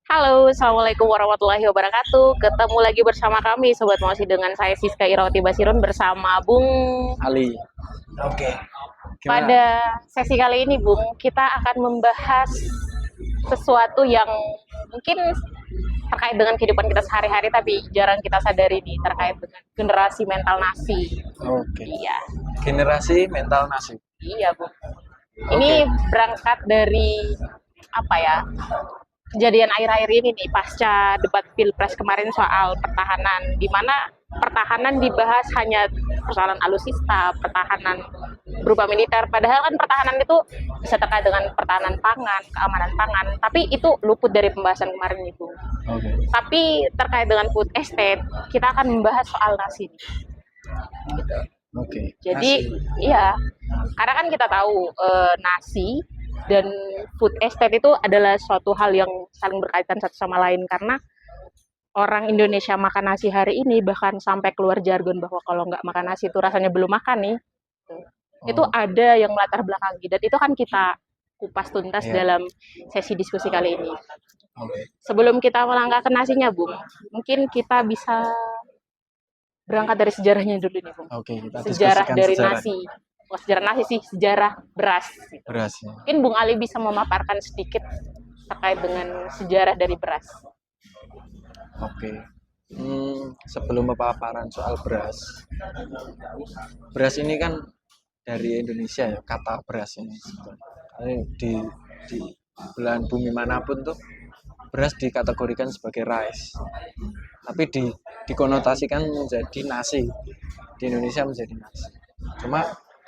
Halo, Assalamualaikum warahmatullahi wabarakatuh. Ketemu lagi bersama kami, Sobat Mosi, dengan saya Siska Irawati Basirun bersama Bung. Ali. Oke. Gimana? Pada sesi kali ini, Bung, kita akan membahas sesuatu yang mungkin terkait dengan kehidupan kita sehari-hari, tapi jarang kita sadari nih, terkait dengan generasi mental nasi. Oke. Iya, Generasi mental nasi. iya, Bung. Oke. Ini berangkat dari apa ya? Kejadian akhir-akhir ini nih pasca debat pilpres kemarin soal pertahanan, di mana pertahanan dibahas hanya persoalan alutsista, pertahanan berupa militer, padahal kan pertahanan itu bisa terkait dengan pertahanan pangan, keamanan pangan, tapi itu luput dari pembahasan kemarin itu. Oke. Tapi terkait dengan food estate, kita akan membahas soal nasi. Oke. Jadi Nasi. iya, karena kan kita tahu nasi dan food estate itu adalah suatu hal yang saling berkaitan satu sama lain, karena orang Indonesia makan nasi hari ini bahkan sampai keluar jargon bahwa kalau nggak makan nasi itu rasanya belum makan nih. Itu Oh, ada yang melatar belakangi dan itu kan kita kupas tuntas iya. dalam sesi diskusi kali ini. Oke. Sebelum kita melangkah ke nasinya, Bung, mungkin kita bisa berangkat dari sejarahnya dulu nih, Bung. Oke, kita Sejarah diskusikan dari sejarah nasi. Oh, sejarah nasi sih, sejarah beras. beras ya. Mungkin Bung Ali bisa memaparkan sedikit terkait dengan sejarah dari beras. Oke. Sebelum pemaparan soal beras, beras ini kan dari Indonesia ya, kata beras ini. Di belahan bumi manapun tuh beras dikategorikan sebagai rice, tapi dikonotasikan menjadi nasi. Di Indonesia menjadi nasi. Cuma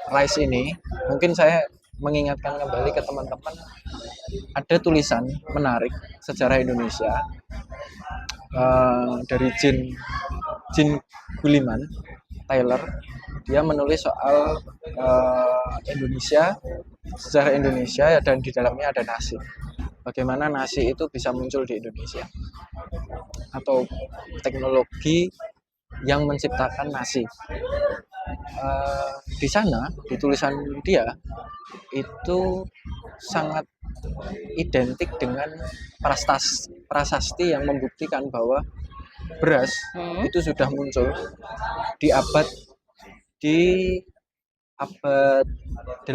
rice ini mungkin saya mengingatkan kembali ke teman-teman, ada tulisan menarik sejarah Indonesia dari Jean Guilliman Taylor. Dia menulis soal Indonesia, sejarah Indonesia, dan di dalamnya ada nasi. Bagaimana nasi itu bisa muncul di Indonesia, atau teknologi yang menciptakan nasi. Di sana, di tulisan dia itu sangat identik dengan prasasti yang membuktikan bahwa beras itu sudah muncul di di abad 8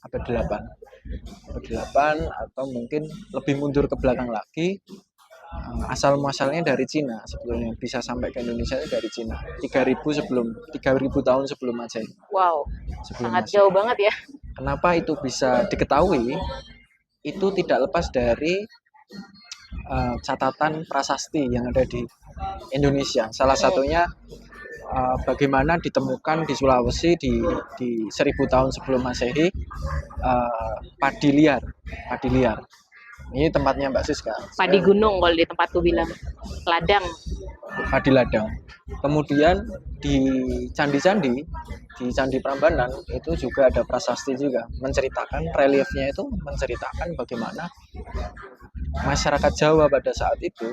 abad 8 abad 8 atau mungkin lebih mundur ke belakang lagi. Asal muasalnya dari Cina, sebetulnya bisa sampai ke Indonesia itu dari Cina 3000 tahun sebelum Masehi. Wow, Sebelum sangat Masehi. jauh banget ya. Kenapa itu bisa diketahui? Itu tidak lepas dari catatan prasasti yang ada di Indonesia. Salah satunya bagaimana ditemukan di Sulawesi di 1000 tahun sebelum Masehi padi liar. Ini tempatnya Mbak Siska. Padi gunung kalau di tempatku bilang. Ladang. Padi ladang. Kemudian di candi-candi, di Candi Prambanan itu juga ada prasasti juga, menceritakan reliefnya, itu menceritakan bagaimana masyarakat Jawa pada saat itu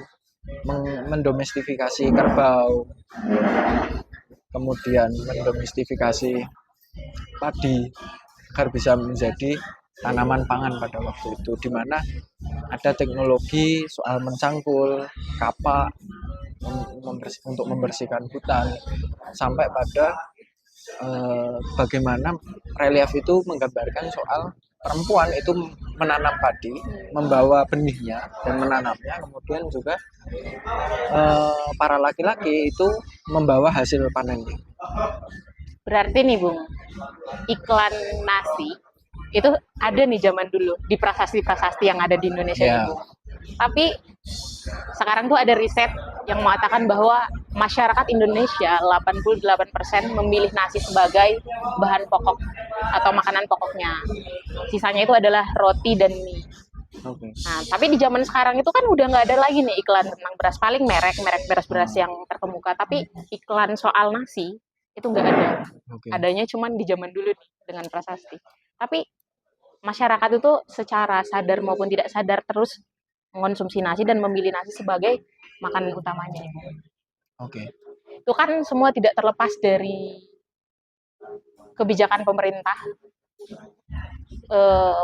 mendomestifikasi kerbau, kemudian mendomestifikasi padi agar bisa menjadi tanaman pangan pada waktu itu, di mana ada teknologi soal mencangkul kapak untuk membersihkan hutan, sampai pada bagaimana relief itu menggambarkan soal perempuan itu menanam padi, membawa benihnya dan menanamnya, kemudian juga para laki-laki itu membawa hasil panennya. Berarti nih, Bung, iklan nasi itu ada nih zaman dulu di prasasti-prasasti yang ada di Indonesia nih, Bung. Tapi sekarang tuh ada riset yang mengatakan bahwa masyarakat Indonesia 88% memilih nasi sebagai bahan pokok atau makanan pokoknya. Sisanya itu adalah roti dan mie. Nah, tapi di zaman sekarang itu kan udah nggak ada lagi nih iklan tentang beras. Paling merek beras-beras yang terkemuka. Tapi iklan soal nasi itu nggak ada. Adanya cuman di zaman dulu nih, dengan prasasti. Tapi masyarakat itu secara sadar maupun tidak sadar terus mengonsumsi nasi dan memilih nasi sebagai makanan utamanya. Itu kan semua tidak terlepas dari kebijakan pemerintah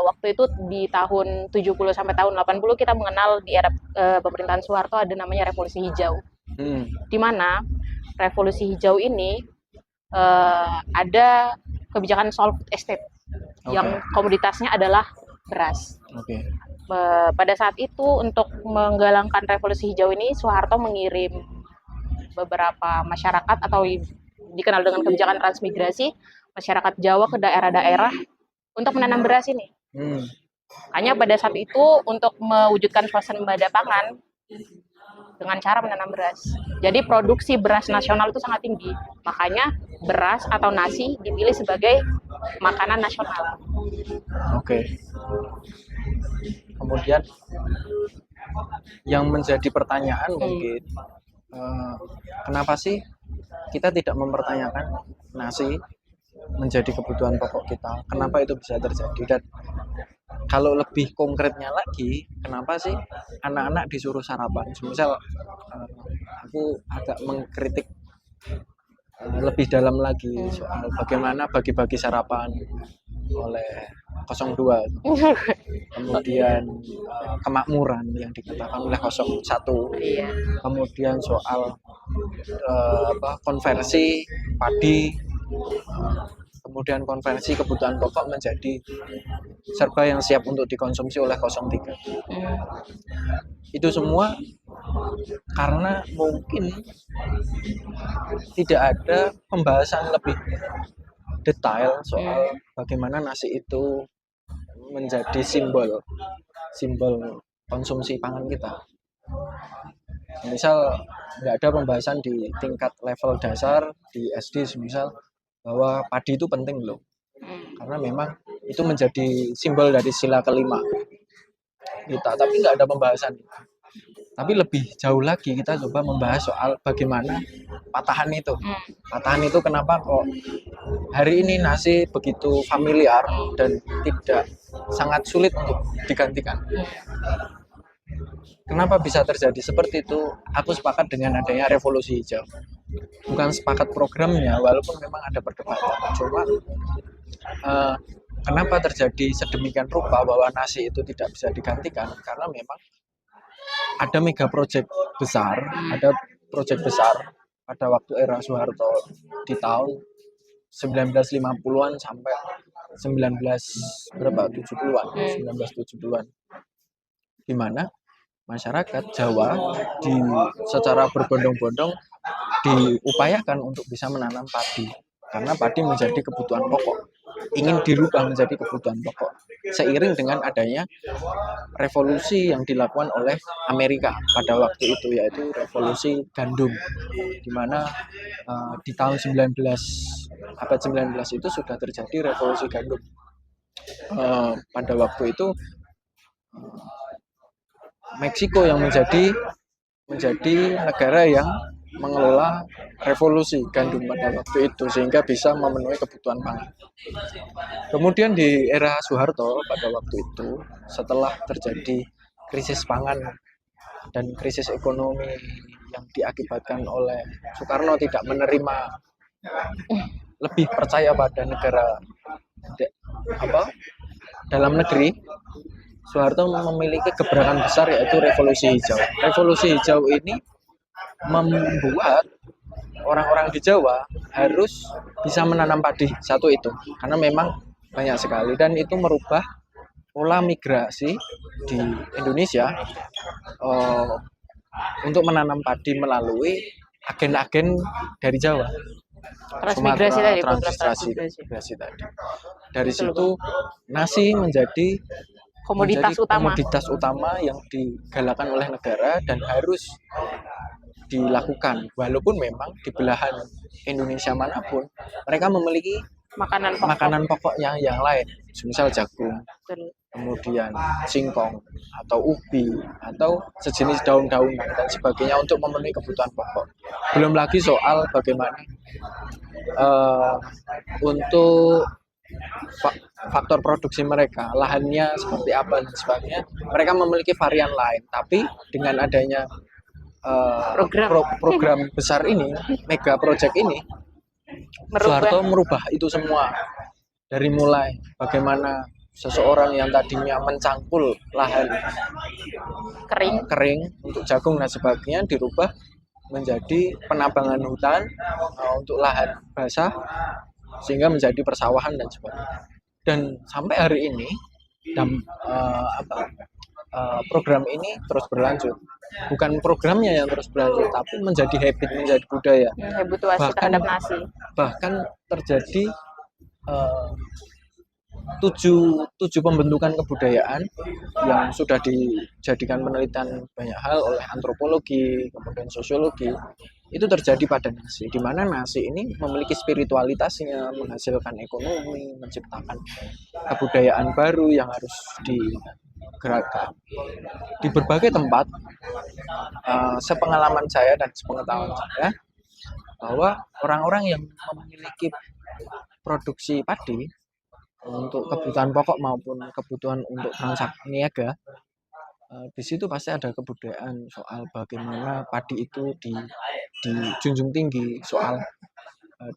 waktu itu di tahun 70 sampai tahun 80 kita mengenal di era pemerintahan Soeharto ada namanya revolusi hijau. Di mana revolusi hijau ini ada kebijakan soal food estate yang komoditasnya adalah beras. Pada saat itu untuk menggalangkan revolusi hijau ini Soeharto mengirim beberapa masyarakat atau dikenal dengan kebijakan transmigrasi masyarakat Jawa ke daerah-daerah untuk menanam beras ini. Hanya pada saat itu untuk mewujudkan swasembada pangan dengan cara menanam beras. Jadi produksi beras nasional itu sangat tinggi. Makanya beras atau nasi dipilih sebagai makanan nasional. Kemudian yang menjadi pertanyaan mungkin kenapa sih kita tidak mempertanyakan nasi menjadi kebutuhan pokok kita? Kenapa itu bisa terjadi? Dan kalau lebih konkretnya lagi, kenapa sih anak-anak disuruh sarapan? Misal aku agak mengkritik lebih dalam lagi soal bagaimana bagi-bagi sarapan oleh 02, kemudian kemakmuran yang dikatakan oleh 01, kemudian soal konversi padi, kemudian konversi kebutuhan pokok menjadi serba yang siap untuk dikonsumsi oleh 03. Itu semua karena mungkin tidak ada pembahasan lebih detail soal bagaimana nasi itu menjadi simbol konsumsi pangan kita. Misal nggak ada pembahasan di tingkat level dasar di SD misal bahwa padi itu penting loh, karena memang itu menjadi simbol dari sila kelima kita, tapi nggak ada pembahasan. Tapi lebih jauh lagi kita coba membahas soal bagaimana patahan itu. Patahan itu kenapa kok hari ini nasi begitu familiar dan tidak sangat sulit untuk digantikan. Kenapa bisa terjadi seperti itu? Aku sepakat dengan adanya revolusi hijau. Bukan sepakat programnya, walaupun memang ada perdebatan. Cuma kenapa terjadi sedemikian rupa bahwa nasi itu tidak bisa digantikan? Karena memang ada mega project besar, pada waktu era Soeharto di tahun 1950-an sampai 1970-an, di mana masyarakat Jawa secara berbondong-bondong diupayakan untuk bisa menanam padi, karena padi menjadi kebutuhan pokok, ingin dirubah menjadi kebutuhan pokok seiring dengan adanya revolusi yang dilakukan oleh Amerika pada waktu itu, yaitu revolusi gandum, di mana di tahun abad 19 itu sudah terjadi revolusi gandum. Pada waktu itu Meksiko yang menjadi negara yang mengelola revolusi gandum pada waktu itu, sehingga bisa memenuhi kebutuhan pangan. Kemudian di era Soeharto pada waktu itu, setelah terjadi krisis pangan dan krisis ekonomi yang diakibatkan oleh Soekarno tidak menerima, lebih percaya pada negara dalam negeri, Soeharto memiliki gebrakan besar yaitu revolusi hijau. Revolusi hijau ini membuat orang-orang di Jawa harus bisa menanam padi, satu itu, karena memang banyak sekali, dan itu merubah pola migrasi di Indonesia untuk menanam padi melalui agen-agen dari Jawa. Transmigrasi tadi. Dari situ nasi menjadi komoditas utama yang digalakan oleh negara dan harus dilakukan, walaupun memang di belahan Indonesia manapun mereka memiliki makanan pokok yang lain, misal jagung, kemudian singkong atau ubi atau sejenis daun-daunan dan sebagainya untuk memenuhi kebutuhan pokok. Belum lagi soal bagaimana untuk faktor produksi mereka, lahannya seperti apa dan sebagainya, mereka memiliki varian lain, tapi dengan adanya program besar ini, mega project ini, Soeharto merubah itu semua Dari mulai bagaimana seseorang yang tadinya mencangkul lahan kering untuk jagung dan sebagainya dirubah menjadi penambangan hutan untuk lahan basah sehingga menjadi persawahan dan sebagainya. Dan sampai hari ini program ini terus berlanjut. Bukan programnya yang terus berlanjut, tapi menjadi habit, menjadi budaya. Habituasi terhadap nasi. Bahkan terjadi tujuh pembentukan kebudayaan yang sudah dijadikan penelitian banyak hal oleh antropologi, kemudian sosiologi, itu terjadi pada nasi, di mana nasi ini memiliki spiritualitasnya, menghasilkan ekonomi, menciptakan kebudayaan baru yang harus digerakkan di berbagai tempat. Sepengalaman saya dan sepengetahuan saya, bahwa orang-orang yang memiliki produksi padi untuk kebutuhan pokok maupun kebutuhan untuk transaksi niaga, di situ pasti ada kebudayaan soal bagaimana padi itu dijunjung tinggi, soal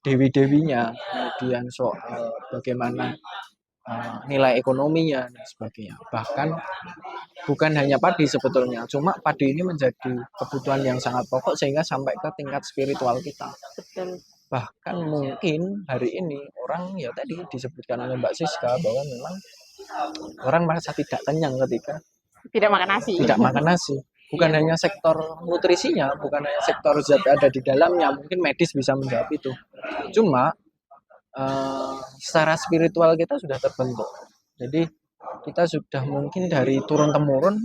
dewi-dewinya, kemudian soal bagaimana nilai ekonominya dan sebagainya. Bahkan bukan hanya padi sebetulnya, cuma padi ini menjadi kebutuhan yang sangat pokok sehingga sampai ke tingkat spiritual kita. Betul. Bahkan mungkin hari ini orang, ya tadi disebutkan oleh Mbak Siska, bahwa memang orang merasa tidak kenyang ketika tidak makan nasi. Bukan hanya sektor nutrisinya, bukan hanya sektor zat ada di dalamnya, mungkin medis bisa menjawab itu. Cuma secara spiritual kita sudah terbentuk. Jadi kita sudah mungkin dari turun-temurun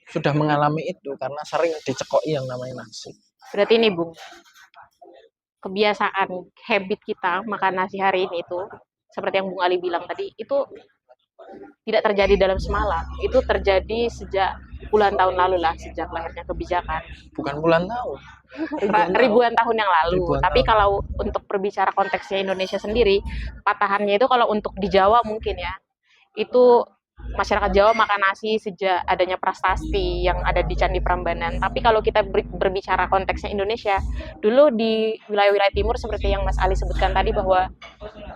sudah mengalami itu karena sering dicekoki yang namanya nasi. Berarti ini Bung, kebiasaan habit kita makan nasi hari ini itu seperti yang Bung Ali bilang tadi, itu tidak terjadi dalam semalam, itu terjadi sejak puluhan tahun lalu lah, sejak lahirnya kebijakan. Bukan puluhan tahun, ribuan tahun yang lalu. Tapi kalau untuk berbicara konteksnya Indonesia sendiri, patahannya itu kalau untuk di Jawa mungkin ya, itu masyarakat Jawa makan nasi sejak adanya prasasti yang ada di Candi Prambanan. Tapi kalau kita berbicara konteksnya Indonesia, dulu di wilayah-wilayah timur seperti yang Mas Ali sebutkan tadi, bahwa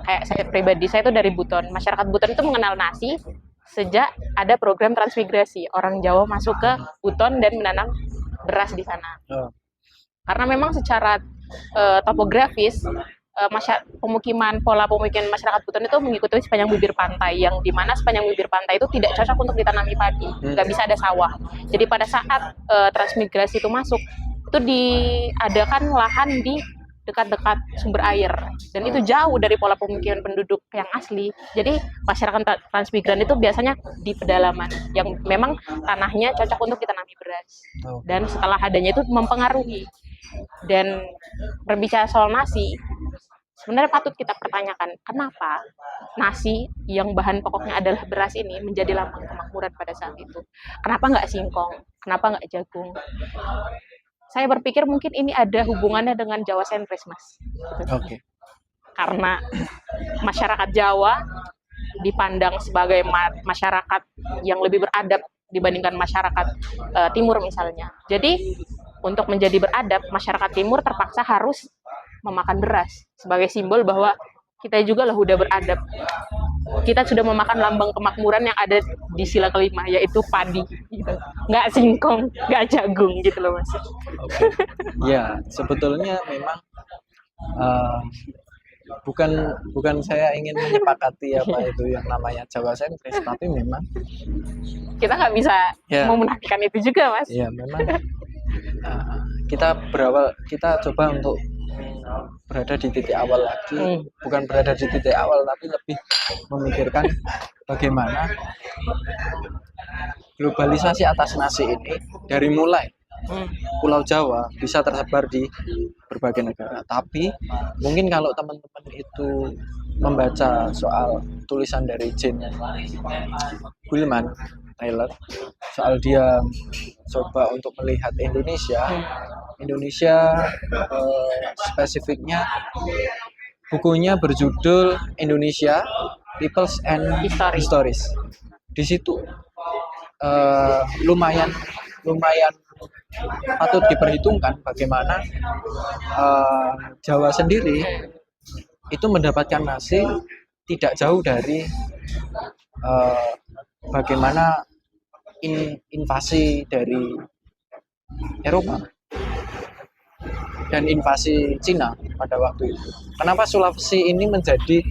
kayak saya pribadi, saya itu dari Buton. Masyarakat Buton itu mengenal nasi sejak ada program transmigrasi. Orang Jawa masuk ke Buton dan menanam beras di sana. Karena memang secara topografis, pola pemukiman masyarakat Buton itu mengikuti sepanjang bibir pantai, yang dimana sepanjang bibir pantai itu tidak cocok untuk ditanami padi, nggak bisa ada sawah. Jadi pada saat transmigrasi itu masuk, itu diadakan lahan di dekat-dekat sumber air, dan itu jauh dari pola pemukiman penduduk yang asli. Jadi masyarakat transmigran itu biasanya di pedalaman yang memang tanahnya cocok untuk ditanami beras, dan setelah adanya itu mempengaruhi. Dan berbicara soal nasi, sebenarnya patut kita pertanyakan, kenapa nasi yang bahan pokoknya adalah beras ini menjadi lambang kemakmuran pada saat itu? Kenapa nggak singkong? Kenapa nggak jagung? Saya berpikir mungkin ini ada hubungannya dengan Jawa sentris, Mas. Oke. Karena masyarakat Jawa dipandang sebagai masyarakat yang lebih beradab dibandingkan masyarakat Timur misalnya. Jadi untuk menjadi beradab, masyarakat Timur terpaksa harus memakan beras sebagai simbol bahwa kita juga lah udah beradab. Kita sudah memakan lambang kemakmuran yang ada di sila kelima, yaitu padi. Gitu. Nggak singkong, nggak jagung gitu loh, Mas. Okay. Ya, sebetulnya memang bukan saya ingin menyepakati apa itu yang namanya Jawa sentris, tapi memang kita nggak bisa memunafikan itu juga, Mas. Ya, memang kita coba untuk berada di titik awal lagi, bukan berada di titik awal, tapi lebih memikirkan bagaimana globalisasi atas nasi ini dari mulai Pulau Jawa bisa tersebar di berbagai negara. Tapi mungkin kalau teman-teman itu membaca soal tulisan dari Jane Goleman Taylor, soal dia coba untuk melihat Indonesia spesifiknya bukunya berjudul Indonesia Peoples and Histories. Di situ lumayan patut diperhitungkan bagaimana Jawa sendiri itu mendapatkan nasi tidak jauh dari bagaimana invasi dari Eropa dan invasi Cina pada waktu itu. Kenapa Sulawesi ini menjadi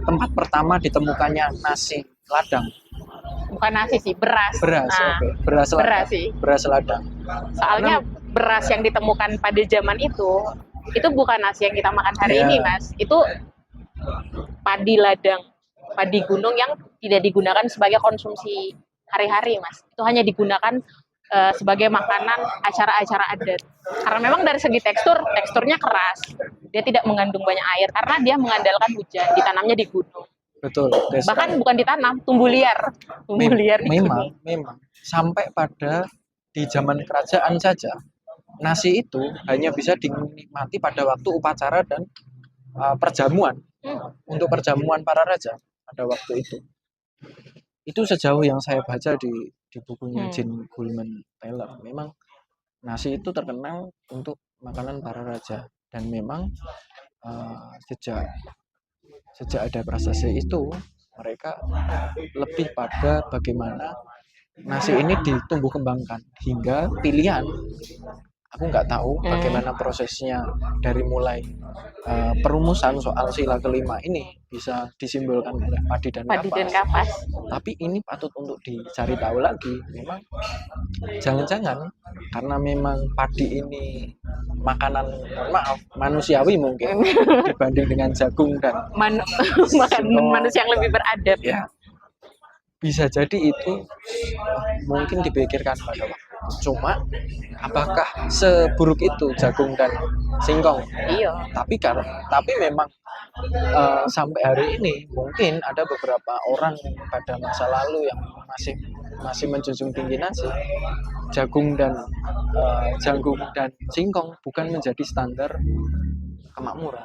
tempat pertama ditemukannya nasi ladang? Bukan nasi sih, beras. Beras, Nah, oke. Beras ladang. beras sih. Beras ladang. Soalnya beras yang ditemukan pada zaman itu bukan nasi yang kita makan hari ini, Mas. Itu padi ladang, padi gunung yang tidak digunakan sebagai konsumsi hari-hari, Mas. Itu hanya digunakan sebagai makanan acara-acara adat. Karena memang dari segi teksturnya keras. Dia tidak mengandung banyak air karena dia mengandalkan hujan, ditanamnya di gunung. Betul. Bahkan bukan ditanam, tumbuh liar. Tumbuh liar di gunung. Memang. Sampai pada di zaman kerajaan saja, nasi itu hanya bisa dinikmati pada waktu upacara dan perjamuan. Untuk perjamuan para raja pada waktu itu. Itu sejauh yang saya baca di bukunya Jean Goldman Taylor. Memang nasi itu terkenal untuk makanan para raja, dan memang sejak ada prasasti itu mereka lebih pada bagaimana nasi ini ditumbuh kembangkan hingga pilihan. Aku nggak tahu bagaimana prosesnya dari mulai perumusan soal sila kelima ini bisa disimbolkan oleh padi dan kapas. Tapi ini patut untuk dicari tahu lagi. Memang jangan-jangan karena memang padi ini makanan, maaf, manusiawi mungkin dibanding dengan jagung dan manusia yang lebih beradab. Ya, bisa jadi itu mungkin dipikirkan pada waktu. Cuma apakah seburuk itu jagung dan singkong? Iya. Tapi memang sampai hari ini mungkin ada beberapa orang pada masa lalu yang masih menjunjung tinggi nasi. Jagung dan singkong bukan menjadi standar kemakmuran.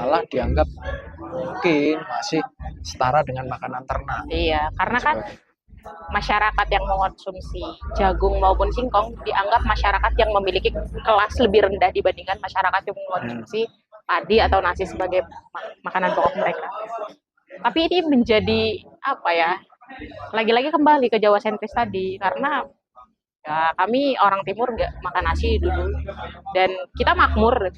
Malah dianggap mungkin masih setara dengan makanan ternak. Iya, karena kan masyarakat yang mengonsumsi jagung maupun singkong dianggap masyarakat yang memiliki kelas lebih rendah dibandingkan masyarakat yang mengonsumsi padi atau nasi sebagai makanan pokok mereka. Tapi ini menjadi apa ya? Lagi-lagi kembali ke Jawa sentris tadi, karena ya kami orang timur nggak makan nasi dulu, dan kita makmur.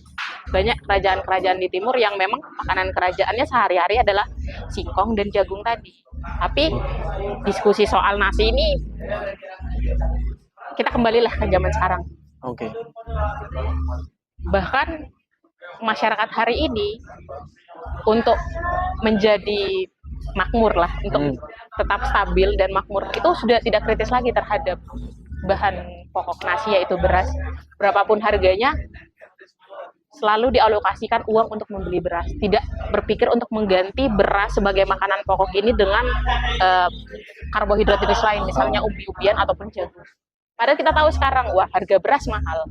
Banyak kerajaan-kerajaan di timur yang memang makanan kerajaannya sehari-hari adalah singkong dan jagung tadi. Tapi diskusi soal nasi ini kita kembalilah ke zaman sekarang. Oke. Bahkan masyarakat hari ini untuk menjadi makmur lah, untuk tetap stabil dan makmur, itu sudah tidak kritis lagi terhadap bahan pokok nasi yaitu beras. Berapapun harganya, selalu dialokasikan uang untuk membeli beras, tidak berpikir untuk mengganti beras sebagai makanan pokok ini dengan karbohidrat jenis lain, misalnya umbi-umbian ataupun jagung. Padahal kita tahu sekarang, wah, harga beras mahal.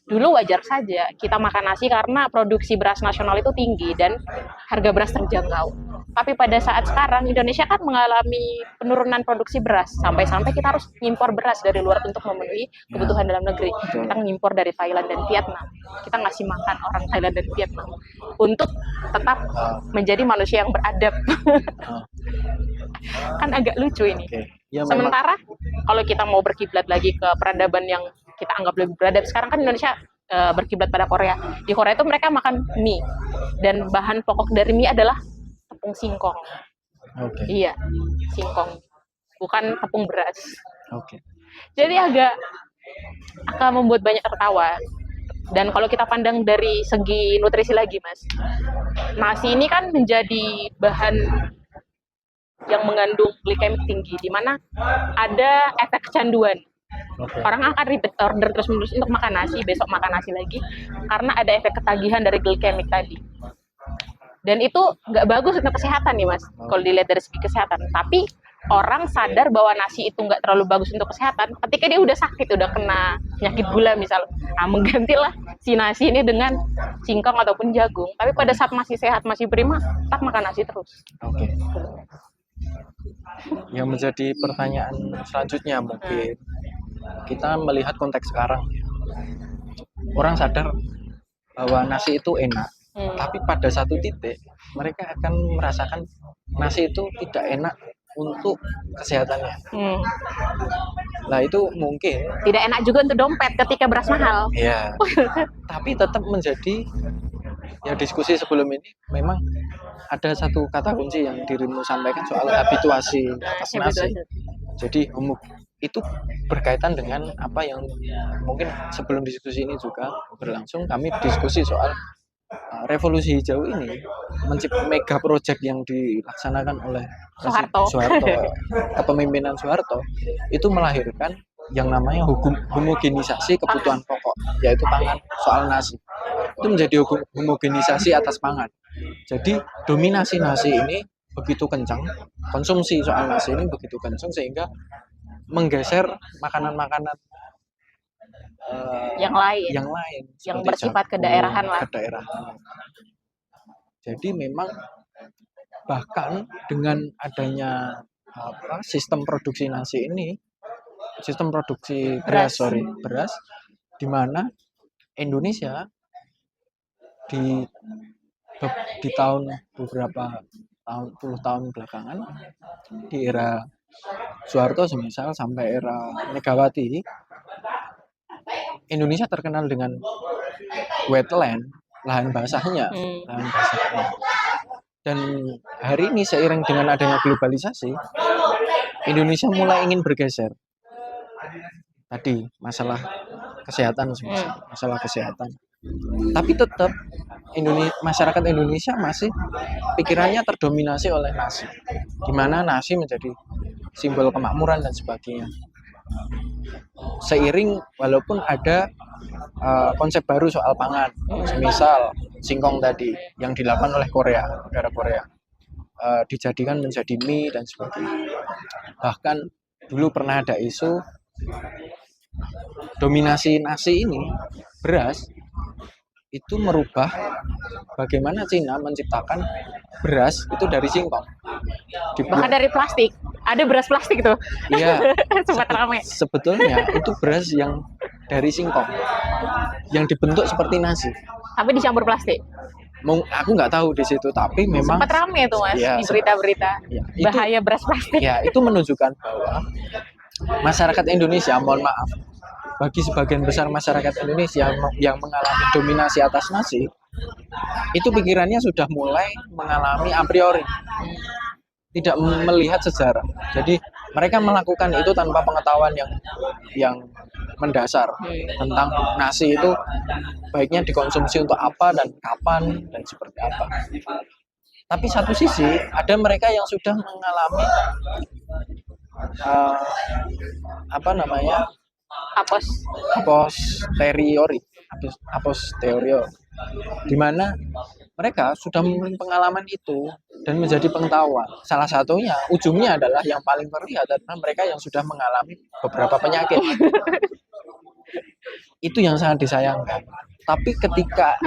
Dulu wajar saja kita makan nasi karena produksi beras nasional itu tinggi dan harga beras terjangkau. Tapi pada saat sekarang Indonesia kan mengalami penurunan produksi beras, sampai-sampai kita harus impor beras dari luar untuk memenuhi kebutuhan dalam negeri. Kita ngimpor dari Thailand dan Vietnam. Kita ngasih makan orang Thailand dan Vietnam untuk tetap menjadi manusia yang beradab. Kan agak lucu ini. Ya, sementara kalau kita mau berkiblat lagi ke peradaban yang kita anggap lebih beradab, sekarang kan Indonesia berkiblat pada Korea. Di Korea itu mereka makan mie, dan bahan pokok dari mie adalah tepung singkong. Iya, singkong, bukan tepung beras. Jadi akan membuat banyak tertawa. Dan kalau kita pandang dari segi nutrisi lagi, Mas, nasi ini kan menjadi bahan yang mengandung glikemik tinggi, di mana ada efek kecanduan. Orang akan repeat order terus-menerus untuk makan nasi, besok makan nasi lagi, karena ada efek ketagihan dari glikemik tadi. Dan itu nggak bagus untuk kesehatan nih, Mas, kalau dilihat dari segi kesehatan. Tapi orang sadar bahwa nasi itu nggak terlalu bagus untuk kesehatan ketika dia udah sakit, udah kena penyakit gula misal. Nah, menggantilah si nasi ini dengan singkong ataupun jagung. Tapi pada saat masih sehat, masih prima, tetap makan nasi terus. Yang menjadi pertanyaan selanjutnya mungkin, kita melihat konteks sekarang. Orang sadar bahwa nasi itu enak, tapi pada satu titik mereka akan merasakan nasi itu tidak enak untuk kesehatannya. Nah itu mungkin Tidak enak juga untuk dompet ketika beras mahal. ya, tapi tetap menjadi ya diskusi sebelum ini memang ada satu kata kunci yang dirimu sampaikan soal habituasi atas nasi. Jadi itu berkaitan dengan apa yang mungkin sebelum diskusi ini juga berlangsung, kami diskusi soal revolusi hijau ini, mega project yang dilaksanakan oleh Soeharto, kepemimpinan Soeharto, itu melahirkan yang namanya homogenisasi kebutuhan pokok, yaitu pangan, soal nasi. Itu menjadi homogenisasi atas pangan. Jadi dominasi nasi ini begitu kencang, konsumsi soal nasi ini begitu kencang sehingga menggeser makanan-makanan yang lain yang bersifat kedaerahan lah. Jadi memang bahkan dengan adanya sistem produksi nasi ini, sistem produksi beras di mana Indonesia di tahun puluh tahun belakangan, di era Soeharto semisal sampai era Megawati, Indonesia terkenal dengan wetland, lahan basahnya. Dan hari ini seiring dengan adanya globalisasi, Indonesia mulai ingin bergeser. Tadi masalah kesehatan, masalah kesehatan. Tapi tetap masyarakat Indonesia masih pikirannya terdominasi oleh nasi, di mana nasi menjadi simbol kemakmuran dan sebagainya. Seiring walaupun ada konsep baru soal pangan, misal singkong tadi yang dilakukan oleh negara Korea, dijadikan menjadi mie dan sebagainya. Bahkan dulu pernah ada isu dominasi nasi ini, beras, itu merubah bagaimana Cina menciptakan beras itu dari singkong. Bahkan dari plastik. Ada beras plastik tuh. Iya. Sempat ramai. Sebetulnya itu beras yang dari singkong, yang dibentuk seperti nasi. Tapi dicampur plastik. Aku nggak tahu di situ, tapi memang sempat ramai tuh Mas ya, di berita-berita. Ya, bahaya beras plastik. Ya, itu menunjukkan bahwa masyarakat Indonesia, mohon maaf, bagi sebagian besar masyarakat Indonesia yang mengalami dominasi atas nasi, itu pikirannya sudah mulai mengalami a priori, tidak melihat sejarah. Jadi mereka melakukan itu tanpa pengetahuan yang mendasar tentang nasi itu baiknya dikonsumsi untuk apa dan kapan dan seperti apa. Tapi satu sisi ada mereka yang sudah mengalami aposteriori, di mana mereka sudah memiliki pengalaman itu dan menjadi pengetahuan. Salah satunya, ujungnya adalah yang paling terlihat adalah mereka yang sudah mengalami beberapa penyakit. Itu yang sangat disayangkan. Tapi ketika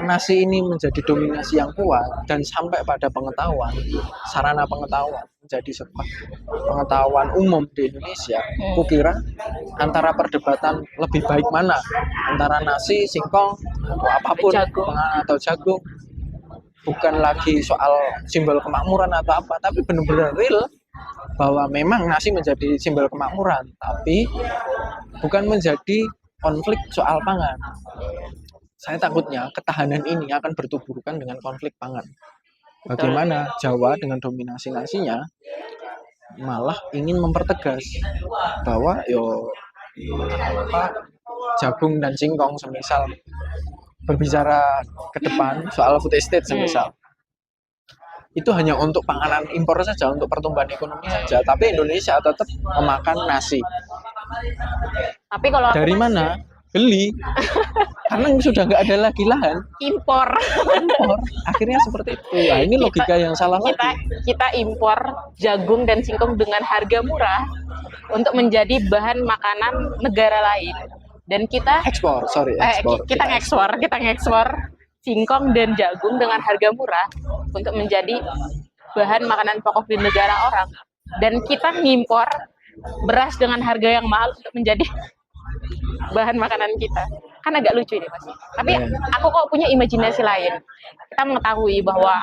nasi ini menjadi dominasi yang kuat dan sampai pada pengetahuan, sarana pengetahuan menjadi sebuah pengetahuan umum di Indonesia, kukira antara perdebatan lebih baik mana antara nasi, singkong, atau apapun, atau jagung, bukan lagi soal simbol kemakmuran atau apa, tapi benar-benar real bahwa memang nasi menjadi simbol kemakmuran, tapi bukan menjadi konflik soal pangan. Saya takutnya ketahanan ini akan bertuburkan dengan konflik pangan. Bagaimana Jawa dengan dominasi nasinya malah ingin mempertegas bahwa jagung dan singkong semisal berbicara ke depan soal food estate semisal. Itu hanya untuk panganan impor saja, untuk pertumbuhan ekonomi saja. Tapi Indonesia tetap memakan nasi. Tapi kalau dari mana? Beli. Karena sudah nggak ada lagi lahan. Impor. Akhirnya seperti itu. Nah, ini logika yang salah lagi. Kita impor jagung dan singkong dengan harga murah untuk menjadi bahan makanan negara lain. Dan kita kita ngekspor singkong dan jagung dengan harga murah untuk menjadi bahan makanan pokok di negara orang. Dan kita ngimpor beras dengan harga yang mahal untuk menjadi bahan makanan kita. kan agak lucu ini Mas. Tapi Iya. aku kok punya imajinasi lain. Kita mengetahui bahwa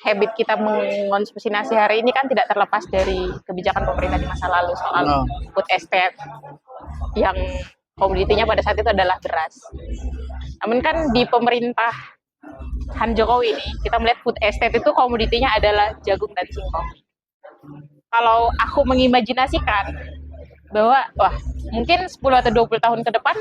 habit kita mengkonsumsi nasi hari ini kan tidak terlepas dari kebijakan pemerintah di masa lalu soal Oh. food estate yang komoditinya pada saat itu adalah beras. Namun kan di pemerintahan Jokowi ini kita melihat food estate itu komoditinya adalah jagung dan singkong. Kalau aku mengimajinasikan bahwa wah mungkin 10 atau 20 tahun ke depan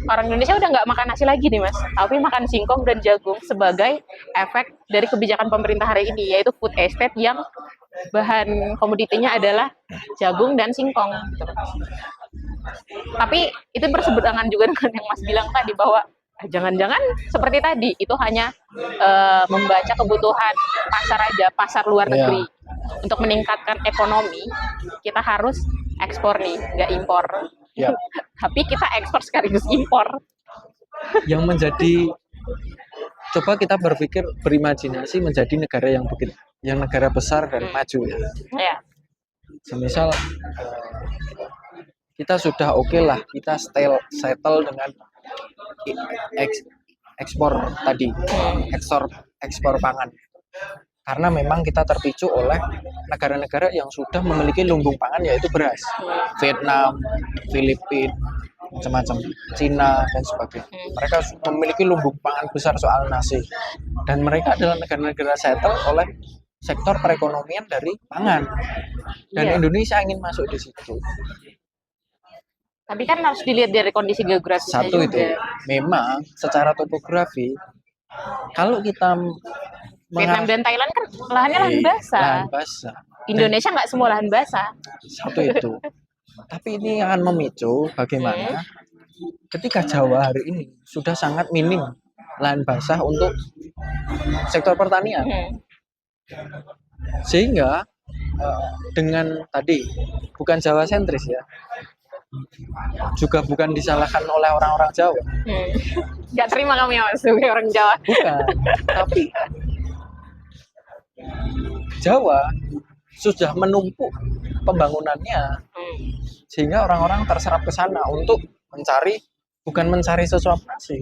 orang Indonesia udah nggak makan nasi lagi nih Mas, tapi makan singkong dan jagung sebagai efek dari kebijakan pemerintah hari ini, yaitu food estate yang bahan komoditinya adalah jagung dan singkong. Gitu. Tapi itu berseberangan juga dengan yang Mas bilang tadi bahwa jangan-jangan seperti tadi itu hanya membaca kebutuhan pasar aja, pasar luar Iya. negeri. Untuk meningkatkan ekonomi kita harus ekspor nih, nggak impor. Ya. Tapi kita ekspor sekaligus impor. Yang menjadi, coba kita berpikir, berimajinasi menjadi negara yang begitu, yang negara besar dan maju ya. Ya. Semisal kita sudah oke lah, kita settle dengan ekspor tadi, ekspor pangan. Karena memang kita terpicu oleh negara-negara yang sudah memiliki lumbung pangan, yaitu beras. Vietnam, Filipina, macam-macam, Cina dan sebagainya. Mereka memiliki lumbung pangan besar soal nasi. Dan mereka adalah negara-negara settle oleh sektor perekonomian dari pangan. Dan Iya. Indonesia ingin masuk di situ. Tapi kan harus dilihat dari kondisi geografisnya Satu juga. itu, memang secara topografi, kalau kita Vietnam dan Thailand kan lahannya lahan basah. lahan basah. Indonesia nggak semua lahan basah. Satu itu. Tapi ini akan memicu bagaimana ketika Jawa hari ini sudah sangat minim lahan basah untuk sektor pertanian. Sehingga dengan tadi bukan Jawa sentris ya, juga bukan disalahkan oleh orang-orang Jawa, Nggak terima kami ya Mas sebagai orang Jawa. bukan, tapi Jawa sudah menumpuk pembangunannya sehingga orang-orang terserap ke sana untuk mencari, bukan mencari sesuatu nasi,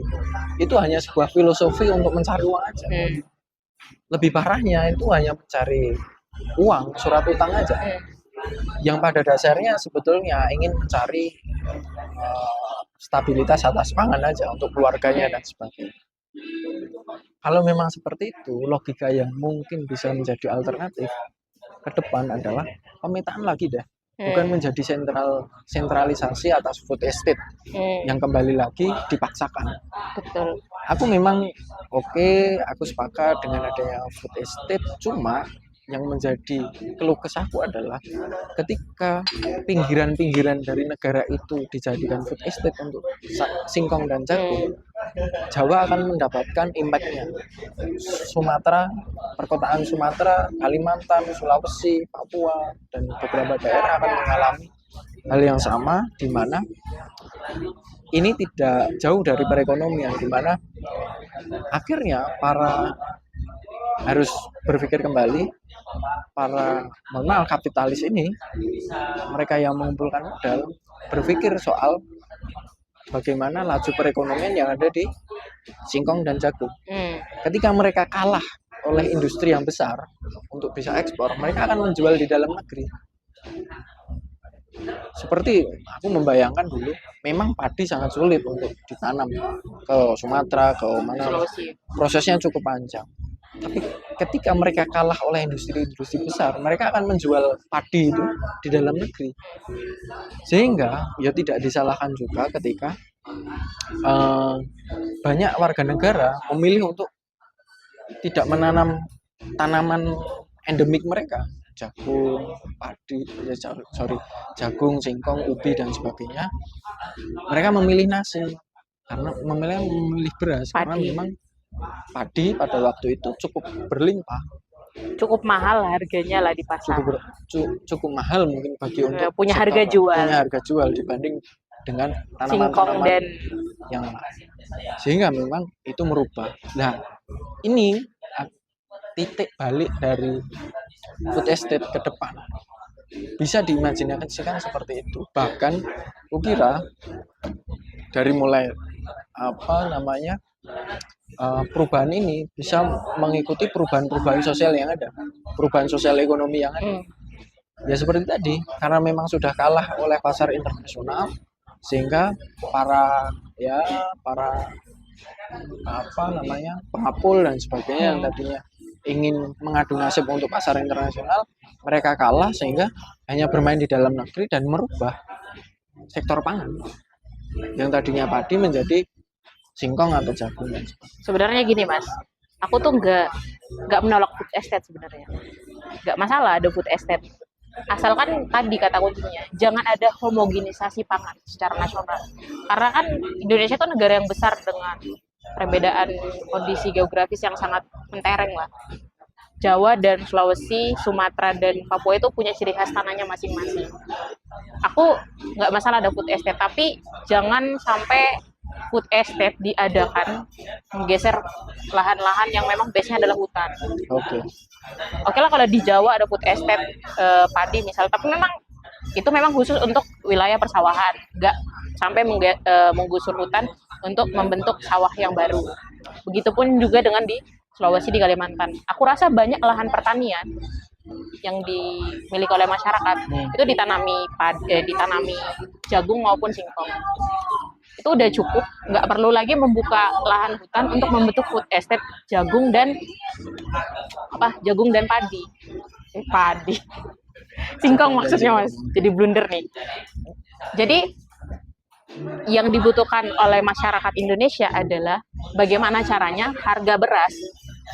itu hanya sebuah filosofi untuk mencari uang aja. Lebih parahnya itu hanya mencari uang, surat utang aja, yang pada dasarnya sebetulnya ingin mencari stabilitas atas pangan aja untuk keluarganya dan sebagainya. Kalau memang seperti itu, logika yang mungkin bisa menjadi alternatif ke depan adalah pemetaan lagi dah, bukan menjadi sentralisasi atas food estate yang kembali lagi dipaksakan. Betul. Aku memang oke, aku sepakat dengan adanya food estate, cuma yang menjadi keluh kesahku adalah ketika pinggiran-pinggiran dari negara itu dijadikan food estate untuk singkong dan jagung, Jawa akan mendapatkan impact-nya. Sumatera, perkotaan Sumatera, Kalimantan, Sulawesi, Papua, dan beberapa daerah akan mengalami hal yang sama, di mana ini tidak jauh dari perekonomian, di mana akhirnya para harus berpikir kembali, para kapitalis ini, mereka yang mengumpulkan modal, berpikir soal bagaimana laju perekonomian yang ada di singkong dan jagung. Ketika mereka kalah oleh industri yang besar untuk bisa ekspor, mereka akan menjual di dalam negeri. Seperti aku membayangkan dulu, memang padi sangat sulit untuk ditanam ke Sumatera, ke mana, Sulawesi. prosesnya cukup panjang. Tapi ketika mereka kalah oleh industri-industri besar, mereka akan menjual padi itu di dalam negeri. Sehingga ya tidak disalahkan juga ketika banyak warga negara memilih untuk tidak menanam tanaman endemik mereka, jagung, padi, jagung, singkong, ubi dan sebagainya. Mereka memilih nasi karena memilih beras karena Padi. memang padi pada waktu itu cukup berlimpah, Cukup mahal harganya lah di pasar. cukup mahal mungkin bagi untuk Punya sektor- harga jual. punya harga jual dibanding dengan Singkong tanaman-tanaman dan yang lain. Sehingga memang itu merubah. Nah, ini titik balik dari food estate ke depan. Bisa diimajinasikan seperti itu. Bahkan kukira dari mulai apa namanya perubahan ini bisa mengikuti perubahan-perubahan sosial yang ada, perubahan sosial ekonomi yang ada. Ya seperti tadi, karena memang sudah kalah oleh pasar internasional, sehingga para apa namanya pengepul dan sebagainya yang tadinya ingin mengadu nasib untuk pasar internasional, mereka kalah sehingga hanya bermain di dalam negeri dan merubah sektor pangan yang tadinya padi menjadi singkong atau jagung. Sebenarnya gini Mas, aku tuh nggak menolak food estate sebenarnya. Nggak masalah ada food estate. Asalkan tadi kata kuncinya, jangan ada homogenisasi pangan secara nasional. Karena kan Indonesia itu negara yang besar dengan perbedaan kondisi geografis yang sangat mentereng lah. Jawa dan Sulawesi, Sumatera dan Papua itu punya ciri khas tanahnya masing-masing. Aku nggak masalah ada food estate, tapi jangan sampai food estate diadakan menggeser lahan-lahan yang memang base-nya adalah hutan. Oke. Oke lah kalau di Jawa ada food estate padi misal, tapi memang itu memang khusus untuk wilayah persawahan, nggak sampai menggusur hutan untuk membentuk sawah yang baru. Begitupun juga dengan di Sulawesi, di Kalimantan. Aku rasa banyak lahan pertanian yang dimiliki oleh masyarakat itu ditanami jagung maupun singkong. Itu udah cukup, nggak perlu lagi membuka lahan hutan untuk membentuk food estate jagung dan padi. Padi. Singkong maksudnya Mas. Jadi blunder nih. Jadi yang dibutuhkan oleh masyarakat Indonesia adalah bagaimana caranya harga beras,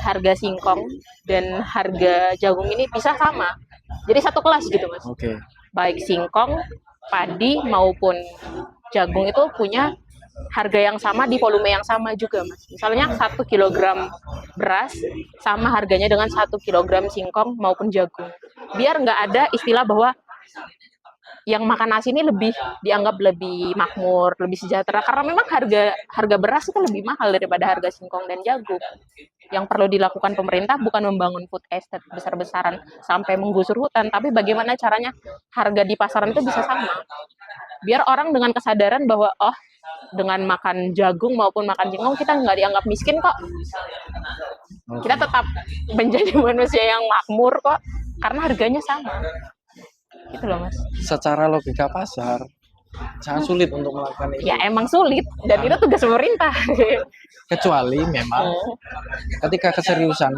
harga singkong, dan harga jagung ini bisa sama. Jadi satu kelas gitu Mas. Oke. Baik singkong, padi maupun jagung itu punya harga yang sama di volume yang sama juga Mas. Misalnya 1 kilogram beras sama harganya dengan 1 kilogram singkong maupun jagung. Biar nggak ada istilah bahwa yang makan nasi ini dianggap lebih makmur, lebih sejahtera, karena memang harga beras itu lebih mahal daripada harga singkong dan jagung. Yang perlu dilakukan pemerintah bukan membangun food estate besar-besaran sampai menggusur hutan, tapi bagaimana caranya harga di pasaran itu bisa sama. Biar orang dengan kesadaran bahwa dengan makan jagung maupun makan singkong kita nggak dianggap miskin kok. Kita tetap menjadi manusia yang makmur kok, karena harganya sama. Gitu loh Mas. Secara logika pasar sangat sulit untuk melakukan itu. Ya emang sulit, dan itu tugas pemerintah. Kecuali memang ketika keseriusan,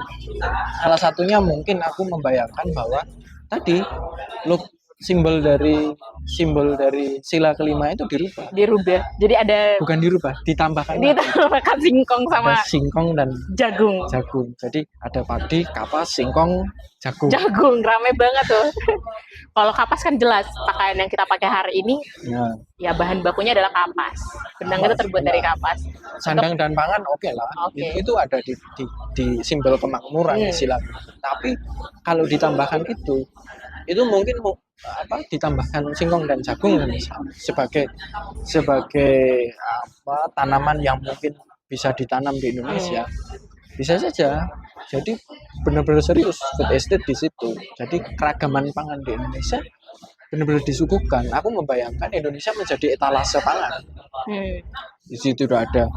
salah satunya mungkin aku membayangkan bahwa tadi simbol dari sila kelima itu dirubah. Jadi ada bukan dirubah, ditambahkan singkong sama singkong dan jagung. Jadi ada padi, kapas, singkong, jagung. Rame banget tuh. Kalau kapas kan jelas pakaian yang kita pakai hari ini, ya bahan bakunya adalah kapas. Benang itu terbuat dari kapas. Sandang dan pangan oke lah. Okay. Itu ada di simbol kemakmuran sila. Tapi kalau ditambahkan itu mungkin ditambahkan singkong dan jagung sebagai tanaman yang mungkin bisa ditanam di Indonesia. Bisa saja. Jadi benar-benar serius food estate di situ. Jadi keragaman pangan di Indonesia benar-benar disuguhkan. Aku membayangkan Indonesia menjadi etalase pangan. Di situ udah ada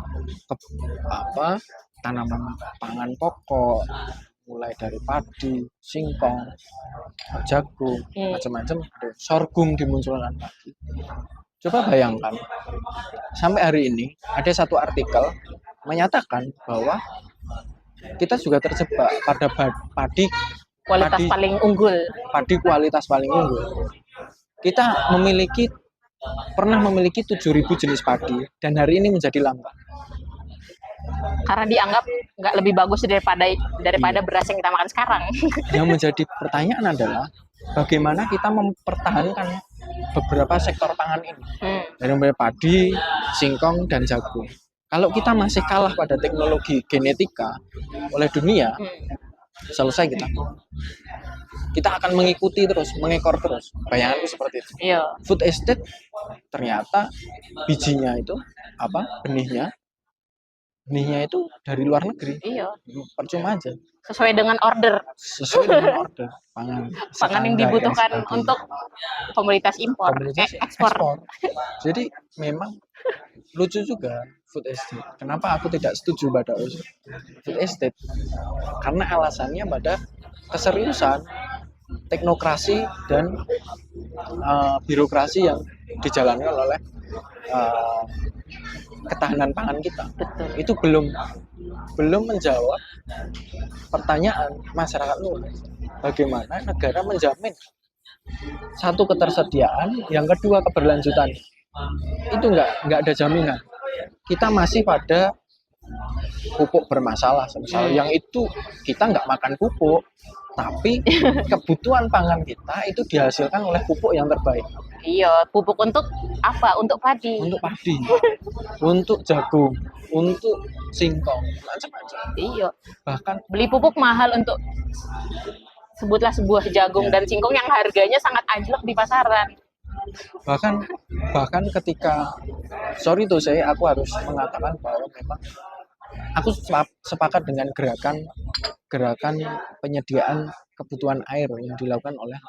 tanaman pangan pokok, mulai dari padi, singkong, jagung, macam-macam, ada sorghum dimunculkan lagi. Coba bayangkan, sampai hari ini ada satu artikel menyatakan bahwa kita juga terjebak pada padi kualitas paling unggul. Padi kualitas paling unggul. Kita pernah memiliki 7.000 jenis padi dan hari ini menjadi langka. Karena dianggap nggak lebih bagus daripada beras yang kita makan sekarang. Yang menjadi pertanyaan adalah bagaimana kita mempertahankan beberapa sektor pangan ini, dari mulai padi, singkong, dan jagung. Kalau kita masih kalah pada teknologi genetika oleh dunia, selesai kita. Kita akan mengikuti terus, mengekor terus. Bayanganku seperti itu. Iya. Food estate ternyata bijinya itu benihnya itu dari luar negeri. Iya. Percuma aja. Sesuai dengan order pangan yang dibutuhkan untuk komoditas ekspor. Jadi memang lucu juga food estate. Kenapa aku tidak setuju pada food estate? Karena alasannya pada keseriusan teknokrasi dan birokrasi yang dijalankan oleh uh, ketahanan pangan kita. Betul. Itu belum menjawab pertanyaan masyarakat luas. Bagaimana negara menjamin satu ketersediaan, yang kedua keberlanjutan. Itu nggak ada jaminan. Kita masih pada pupuk bermasalah, yang itu kita nggak makan pupuk, tapi kebutuhan pangan kita itu dihasilkan oleh pupuk yang terbaik. Iya, pupuk untuk apa? Untuk padi. Untuk padi, untuk jagung, untuk singkong, macam-macam. Iya. Bahkan Beli pupuk mahal untuk sebutlah sebuah jagung dan singkong yang harganya sangat anjlok di pasaran. Bahkan ketika aku harus mengatakan bahwa memang aku sepakat dengan gerakan penyediaan kebutuhan air yang dilakukan oleh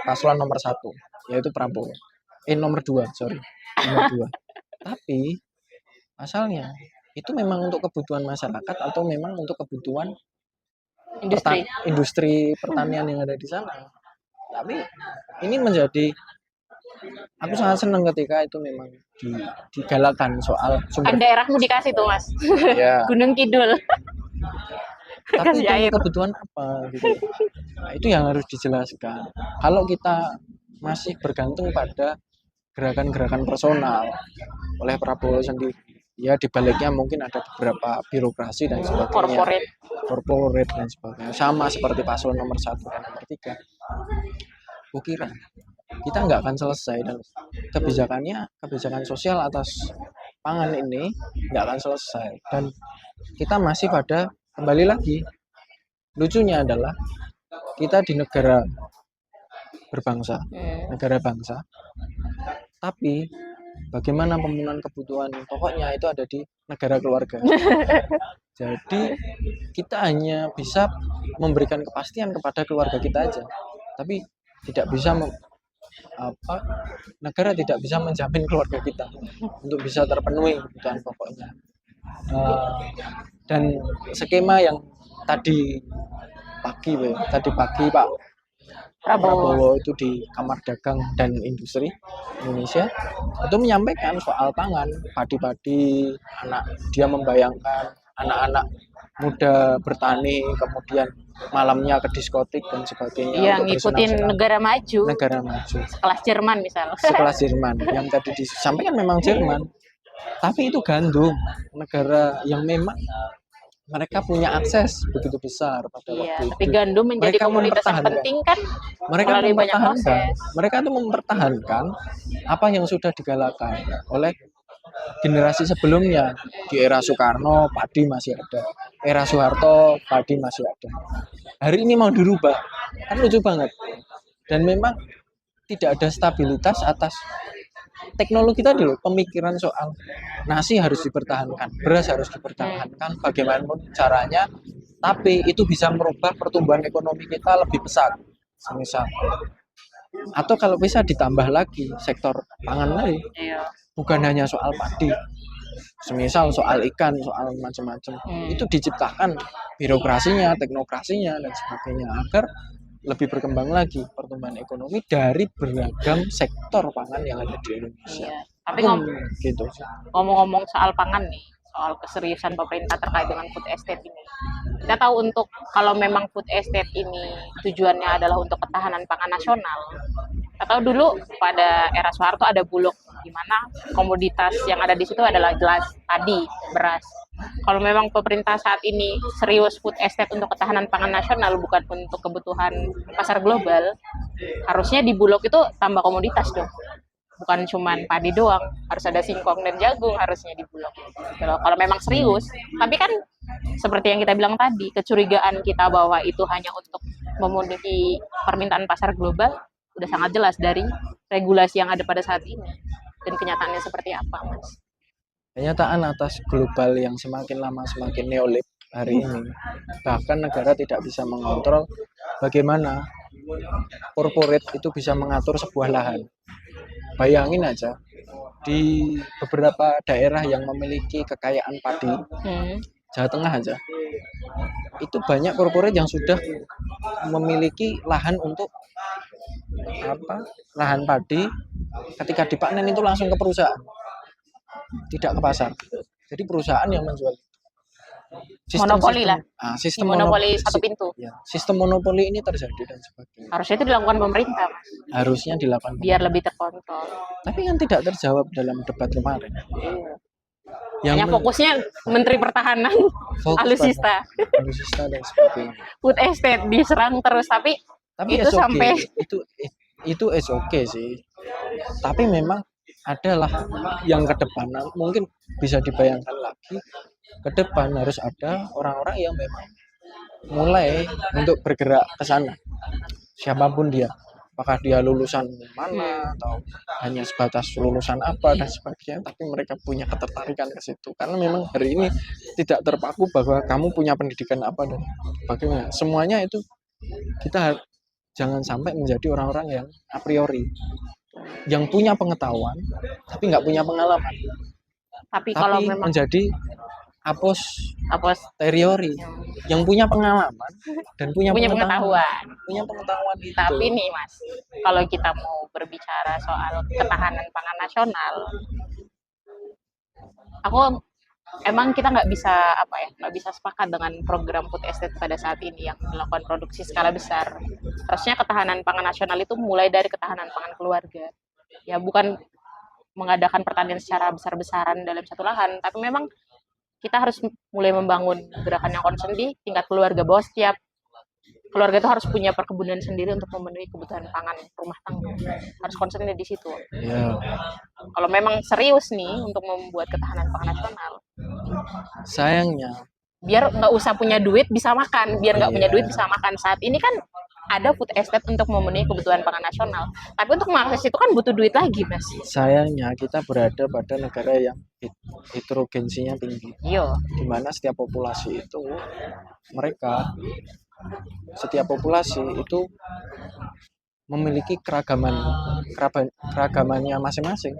paslon nomor 1, yaitu Prabowo. Nomor 2. Tapi asalnya itu memang untuk kebutuhan masyarakat atau memang untuk kebutuhan industri pertanian yang ada di sana. Tapi ini aku sangat senang ketika itu memang digalakan soal sumber. Kan daerahmu dikasih tuh Mas. Ya. Gunung Kidul. Tapi itu kebutuhan apa gitu. Nah, itu yang harus dijelaskan. Kalau kita masih bergantung pada gerakan-gerakan personal oleh Prabowo sendiri, ya di baliknya mungkin ada beberapa birokrasi dan sebagainya, corporate dan sebagainya, sama seperti paslon nomor 1 dan nomor 3. Kukira kita nggak akan selesai, dan kebijakan sosial atas pangan ini nggak akan selesai, dan kita masih pada, kembali lagi, lucunya adalah kita di negara berbangsa, negara bangsa, tapi bagaimana pemenuhan kebutuhan pokoknya itu ada di negara keluarga. Jadi kita hanya bisa memberikan kepastian kepada keluarga kita aja, tapi tidak bisa negara tidak bisa menjamin keluarga kita untuk bisa terpenuhi kebutuhan pokoknya. Dan skema yang tadi pagi Pak Prabowo itu di Kamar Dagang dan Industri Indonesia itu menyampaikan soal pangan, padi-padi, dia membayangkan anak-anak muda bertani, kemudian malamnya ke diskotik dan sebagainya. Iya, ngikutin negara maju. Sekelas Jerman misalnya. Sekelas Jerman, yang tadi disampaikan memang Jerman. Tapi itu gandum, negara yang memang mereka punya akses begitu besar pada waktu itu. Tapi gandum menjadi komoditas yang penting kan. Mereka itu mempertahankan apa yang sudah digalakan oleh generasi sebelumnya. Di era Soekarno padi masih ada, era Soeharto padi masih ada. Hari ini mau dirubah, kan lucu banget. Dan memang tidak ada stabilitas atas teknologi tadi loh, pemikiran soal nasi harus dipertahankan, beras harus dipertahankan, bagaimanapun caranya, tapi itu bisa merubah pertumbuhan ekonomi kita lebih besar, semisal. Atau kalau bisa ditambah lagi sektor pangan tadi, bukan hanya soal padi, semisal soal ikan, soal macam-macam, itu diciptakan birokrasinya, teknokrasinya dan sebagainya agar lebih berkembang lagi pertumbuhan ekonomi dari beragam sektor pangan yang ada di Indonesia. Iya. Tapi ngomong-ngomong soal pangan nih, soal keseriusan pemerintah terkait dengan food estate ini. Kita tahu untuk kalau memang food estate ini tujuannya adalah untuk ketahanan pangan nasional. Atau dulu pada era Soeharto ada Bulog, di mana komoditas yang ada di situ adalah jelas padi, beras. Kalau memang pemerintah saat ini serius food estate untuk ketahanan pangan nasional, bukan untuk kebutuhan pasar global, harusnya di Bulog itu tambah komoditas dong. Bukan cuma padi doang, harus ada singkong dan jagung harusnya di Bulog. Kalau memang serius, tapi kan seperti yang kita bilang tadi, kecurigaan kita bahwa itu hanya untuk memenuhi permintaan pasar global udah sangat jelas dari regulasi yang ada pada saat ini. Dan kenyataannya seperti apa, Mas? Kenyataan atas global yang semakin lama semakin neolib hari ini, bahkan negara tidak bisa mengontrol bagaimana corporate itu bisa mengatur sebuah lahan. Bayangin aja, di beberapa daerah yang memiliki kekayaan padi, Jawa Tengah aja, itu banyak korporat yang sudah memiliki lahan untuk lahan padi, ketika dipanen itu langsung ke perusahaan, tidak ke pasar. Jadi perusahaan yang menjual. Monopoli lah. Sistem Monopoli satu pintu. Ya, sistem monopoli ini terjadi dan sebagainya. Harusnya itu dilakukan pemerintah. Harusnya dilakukan biar lebih terkontrol. Tapi kan tidak terjawab dalam debat kemarin. Hanya fokusnya Menteri Pertahanan, Alutsista dan sebagainya. Food estate diserang terus, tapi itu sampai itu oke sih. Tapi memang adalah yang ke depan mungkin bisa dibayangkan lagi, ke depan harus ada orang-orang yang memang mulai untuk bergerak ke sana. Siapapun dia, apakah dia lulusan mana atau hanya sebatas lulusan apa dan sebagainya, tapi mereka punya ketertarikan ke situ. Karena memang hari ini tidak terpaku bahwa kamu punya pendidikan apa dan sebagainya. Semuanya itu kita jangan sampai menjadi orang-orang yang a priori, yang punya pengetahuan tapi nggak punya pengalaman. Tapi kalau memang menjadi a posteriori, yang punya pengalaman dan punya pengetahuan itu. Tapi nih Mas, kalau kita mau berbicara soal ketahanan pangan nasional, emang kita nggak bisa sepakat dengan program food estate pada saat ini yang melakukan produksi skala besar. Harusnya ketahanan pangan nasional itu mulai dari ketahanan pangan keluarga. Ya bukan mengadakan pertanian secara besar-besaran dalam satu lahan, tapi memang kita harus mulai membangun gerakan yang concern di tingkat keluarga, bahwa setiap keluarga itu harus punya perkebunan sendiri untuk memenuhi kebutuhan pangan rumah tangga. Harus concernnya di situ. Ya. Kalau memang serius nih untuk membuat ketahanan pangan nasional, sayangnya biar nggak usah punya duit bisa makan, punya duit bisa makan. Saat ini kan ada food estate untuk memenuhi kebutuhan pangan nasional, tapi untuk mengakses itu kan butuh duit lagi, Mas. Sayangnya kita berada pada negara yang heterogensinya tinggi. Iya. Di mana setiap populasi itu setiap populasi itu memiliki keragamannya masing-masing.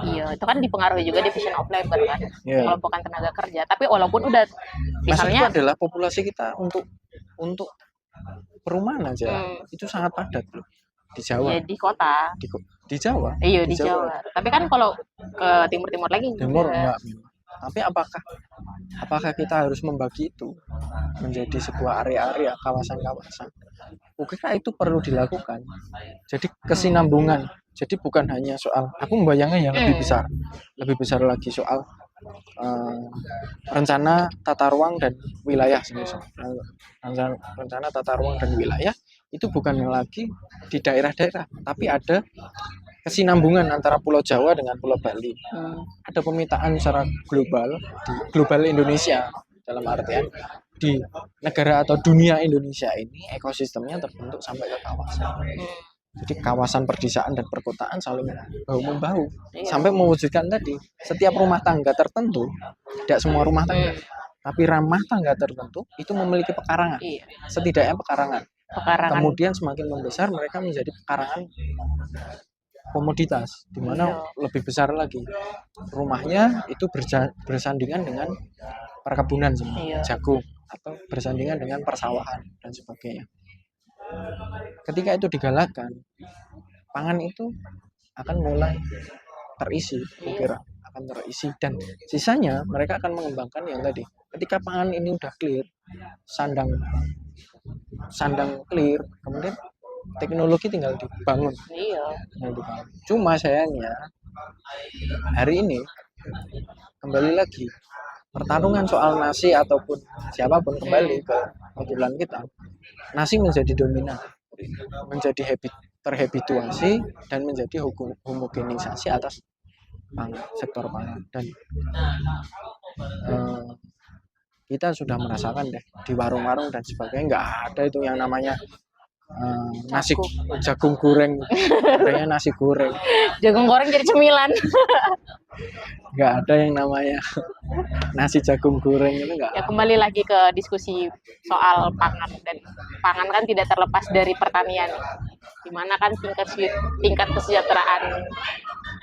Iya, itu kan dipengaruhi juga division of labor kan, kelompokan tenaga kerja. Tapi walaupun udah misalnya itu adalah populasi kita untuk perumahan aja itu sangat padat loh di Jawa. Ya, di kota. Di Jawa. Iya, di Jawa. Tapi kan kalau ke timur-timur lagi enggak. Tapi apakah kita harus membagi itu menjadi sebuah area-area, kawasan-kawasan? Kukira itu perlu dilakukan. Jadi kesinambungan. Jadi bukan hanya soal, aku membayangkan yang lebih besar lagi soal rencana tata ruang dan wilayah. Rencana tata ruang dan wilayah itu bukan lagi di daerah-daerah, tapi ada kesinambungan antara Pulau Jawa dengan Pulau Bali. Ada pemetaan secara global Indonesia, dalam artian di negara atau dunia Indonesia ini ekosistemnya terbentuk sampai ke kawasan. Jadi kawasan perdesaan dan perkotaan saling bahu-membahu sampai mewujudkan tadi setiap rumah tangga tertentu, tidak semua rumah tangga, tapi rumah tangga tertentu itu memiliki pekarangan, setidaknya pekarangan. Kemudian semakin membesar mereka menjadi pekarangan komoditas, di mana lebih besar lagi rumahnya itu bersandingan dengan perkebunan jagung atau bersandingan dengan persawahan dan sebagainya. Ketika itu digalakkan, pangan itu akan mulai terisi, kira akan terisi, dan sisanya mereka akan mengembangkan yang tadi. Ketika pangan ini udah clear, sandang clear, kemudian teknologi tinggal dibangun. Cuma sayangnya hari ini kembali lagi pertarungan soal nasi ataupun siapapun kembali ke obrolan kita, nasi menjadi dominan, menjadi terhabituasi dan menjadi homogenisasi atas sektor pangan. Dan kita sudah merasakan deh di warung-warung dan sebagainya, nggak ada itu yang namanya nasi jagung goreng, adanya nasi goreng. Jagung goreng jadi cemilan. Nggak ada yang namanya nasi jagung goreng itu nggak. Ya kembali lagi ke diskusi soal pangan, dan pangan kan tidak terlepas dari pertanian, dimana kan tingkat kesejahteraan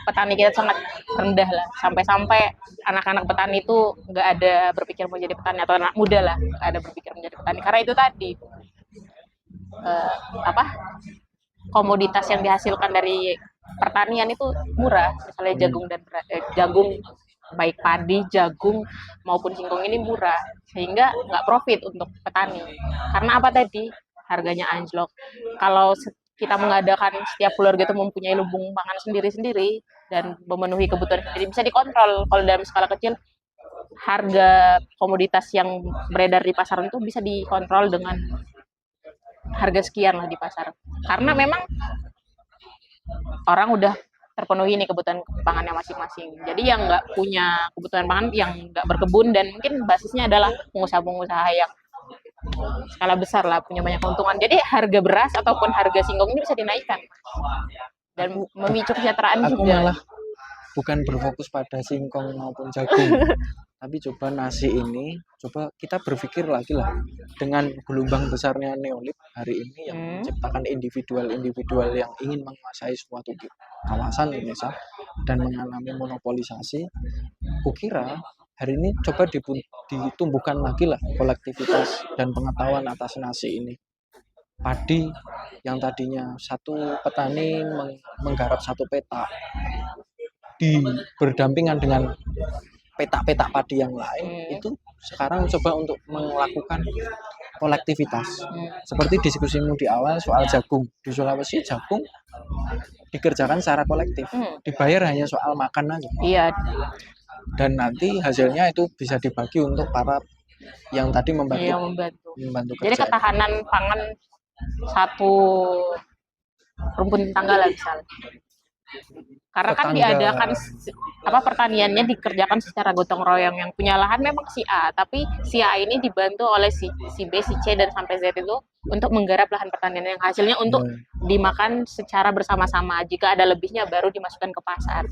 petani kita sangat rendah lah, sampai-sampai anak-anak petani itu nggak ada berpikir menjadi petani, atau anak muda lah nggak ada berpikir menjadi petani, karena itu tadi apa, komoditas yang dihasilkan dari pertanian itu murah, misalnya jagung dan jagung, baik padi, jagung maupun singkong ini murah, sehingga nggak profit untuk petani. Karena apa tadi? Harganya anjlok. Kalau kita mengadakan setiap keluarga itu mempunyai lumbung pangan sendiri-sendiri dan memenuhi kebutuhan sendiri, bisa dikontrol. Kalau dalam skala kecil, harga komoditas yang beredar di pasaran itu bisa dikontrol dengan harga sekian lah di pasar. Karena memang orang udah terpenuhi nih kebutuhan pangannya masing-masing. Jadi yang nggak punya kebutuhan pangan, yang nggak berkebun dan mungkin basisnya adalah pengusaha-pengusaha yang skala besar lah, punya banyak keuntungan. Jadi harga beras ataupun harga singkong ini bisa dinaikkan dan memicu kesejahteraan Aku juga. malah bukan berfokus pada singkong maupun jagung, tapi coba nasi ini, coba kita berpikir lagi lah, dengan gelombang besarnya neolit hari ini yang menciptakan individual-individual yang ingin menguasai suatu kawasan Indonesia dan mengalami monopolisasi. Kukira hari ini coba ditumbuhkan lagi lah kolektivitas dan pengetahuan atas nasi ini. Padi yang tadinya satu petani menggarap satu petak, berdampingan dengan petak-petak padi yang lain, itu sekarang coba untuk melakukan kolektivitas. Seperti diskusimu di awal soal jagung. Di Sulawesi jagung dikerjakan secara kolektif. Dibayar hanya soal makan aja. Iya. Dan nanti hasilnya itu bisa dibagi untuk para yang tadi membantu. Iya, membantu. Jadi ketahanan pangan satu rumpun tetangga lah misalnya. Karena kan diadakan pertaniannya dikerjakan secara gotong royong, yang punya lahan memang si A, tapi si A ini dibantu oleh si B, si C dan sampai Z itu untuk menggarap lahan pertanian yang hasilnya untuk dimakan secara bersama-sama. Jika ada lebihnya baru dimasukkan ke pasar.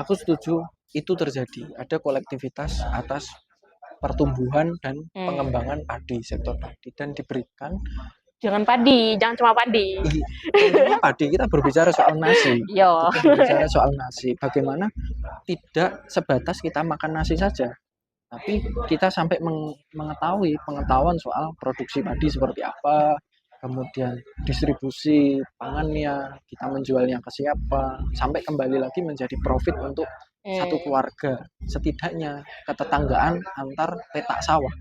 Aku setuju itu terjadi, ada kolektivitas atas pertumbuhan dan pengembangan padi, sektor padi, dan diberikan. Jangan cuma padi. Padi, kita berbicara soal nasi. Kita berbicara soal nasi. Bagaimana tidak sebatas kita makan nasi saja, tapi kita sampai mengetahui pengetahuan soal produksi padi seperti apa, kemudian distribusi pangannya, kita menjualnya ke siapa, sampai kembali lagi menjadi profit untuk satu keluarga, setidaknya ketetanggaan antar petak sawah,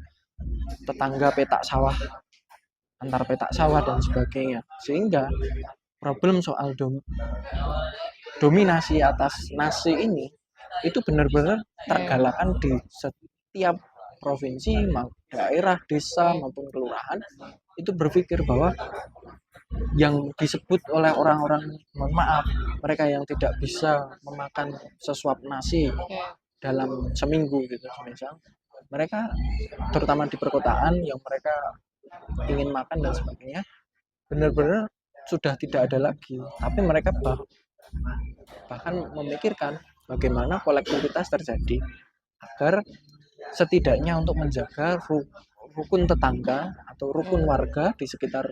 antar petak sawah dan sebagainya, sehingga problem soal dominasi atas nasi ini itu benar-benar tergalakkan di setiap provinsi, daerah, desa maupun kelurahan, itu berpikir bahwa yang disebut oleh orang-orang, mohon maaf, mereka yang tidak bisa memakan sesuap nasi dalam seminggu gitu, misal mereka terutama di perkotaan yang mereka ingin makan dan sebagainya, benar-benar sudah tidak ada lagi. Tapi mereka bahkan memikirkan bagaimana kolektivitas terjadi agar setidaknya untuk menjaga rukun tetangga atau rukun warga di sekitar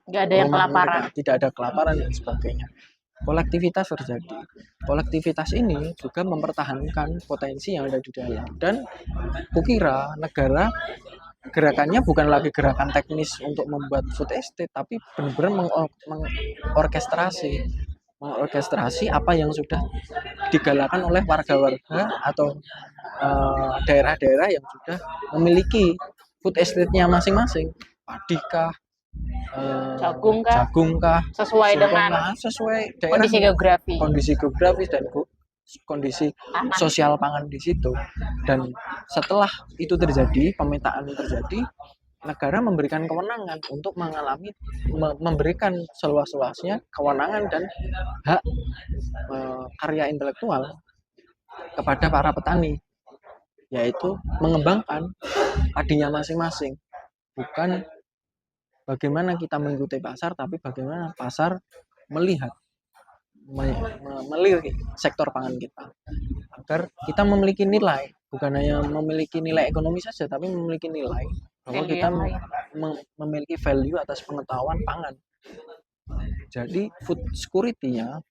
nggak ada yang kelaparan, tidak ada kelaparan dan sebagainya. Kolektivitas terjadi. Kolektivitas ini juga mempertahankan potensi yang ada di dalam, dan kukira negara gerakannya bukan lagi gerakan teknis untuk membuat food estate, tapi benar-benar mengorkestrasi apa yang sudah digalakan oleh warga-warga atau daerah-daerah yang sudah memiliki food estate-nya masing-masing, padikah, jagung kah, sesuai dengan daerah, kondisi geografis dan kondisi sosial pangan di situ. Dan setelah itu terjadi, pemetaan terjadi, negara memberikan kewenangan untuk memberikan seluas-luasnya kewenangan dan hak karya intelektual kepada para petani, yaitu mengembangkan padinya masing-masing. Bukan bagaimana kita mengikuti pasar, tapi bagaimana pasar melihat sektor pangan kita, agar kita memiliki nilai, bukan hanya memiliki nilai ekonomi saja, tapi memiliki nilai bahwa kita memiliki value atas pengetahuan pangan. Jadi food security-nya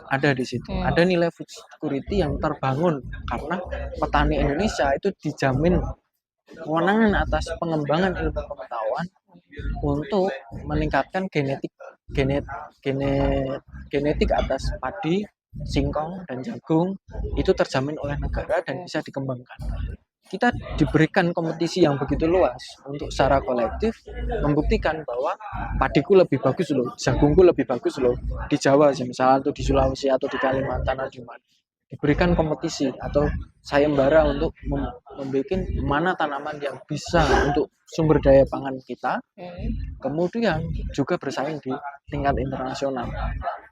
ada di situ. Ada nilai food security yang terbangun karena petani Indonesia itu dijamin kewenangan atas pengembangan ilmu pengetahuan untuk meningkatkan genetik atas padi, singkong dan jagung itu terjamin oleh negara dan bisa dikembangkan. Kita diberikan kompetisi yang begitu luas untuk secara kolektif membuktikan bahwa padiku lebih bagus loh, jagungku lebih bagus loh di Jawa misalnya, atau di Sulawesi atau di Kalimantan atau di mana. Diberikan kompetisi atau sayembara untuk membuat mana tanaman yang bisa untuk sumber daya pangan kita, kemudian juga bersaing di tingkat internasional.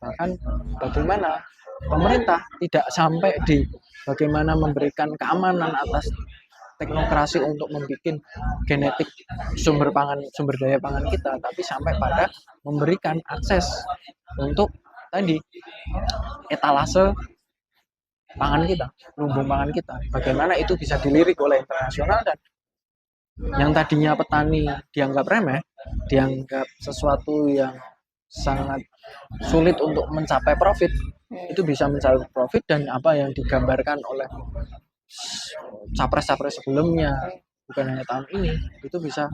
Bahkan bagaimana pemerintah tidak sampai di bagaimana memberikan keamanan atas teknokrasi untuk membuat genetik sumber daya pangan kita, tapi sampai pada memberikan akses untuk tadi etalase pangan kita, lumbung pangan kita. Bagaimana itu bisa dilirik oleh internasional, dan yang tadinya petani dianggap remeh, dianggap sesuatu yang sangat sulit untuk mencapai profit, itu bisa mencapai profit. Dan apa yang digambarkan oleh capres-capres sebelumnya, bukan hanya tahun ini, itu bisa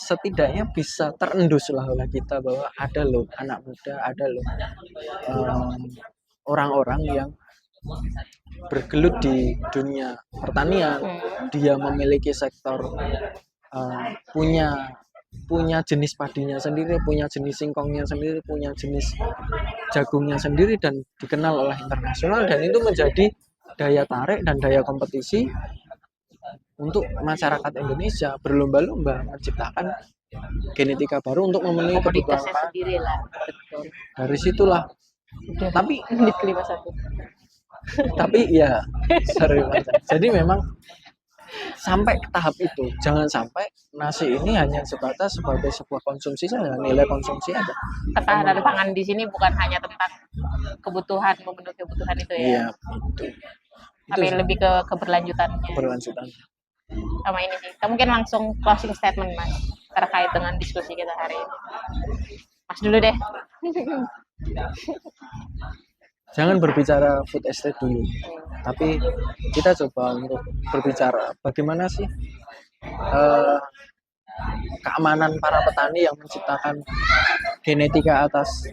setidaknya bisa terendus lah oleh kita bahwa ada loh anak muda, ada loh orang-orang yang bergelut di dunia pertanian. Dia memiliki sektor, punya jenis padinya sendiri, punya jenis singkongnya sendiri, punya jenis jagungnya sendiri, dan dikenal oleh internasional. Dan itu menjadi daya tarik dan daya kompetisi untuk masyarakat Indonesia berlomba-lomba menciptakan genetika baru untuk memenuhi kebutuhan sendiri lah. Betul. Dari situlah. Udah, tapi menit ke-51. Tapi ya serius. Jadi memang sampai ke tahap itu, jangan sampai nasi ini hanya sebatas sebagai sebuah konsumsi saja, nilai konsumsi aja. Ketahanan pangan di sini bukan hanya tentang kebutuhan, memenuhi kebutuhan itu ya. Iya, tapi lebih ke keberlanjutannya. Sama ini sih. Kita mungkin langsung closing statement Mas terkait dengan diskusi kita hari ini. Mas dulu deh. Jangan berbicara food estate dulu, tapi kita coba untuk berbicara bagaimana sih keamanan para petani yang menciptakan genetika atas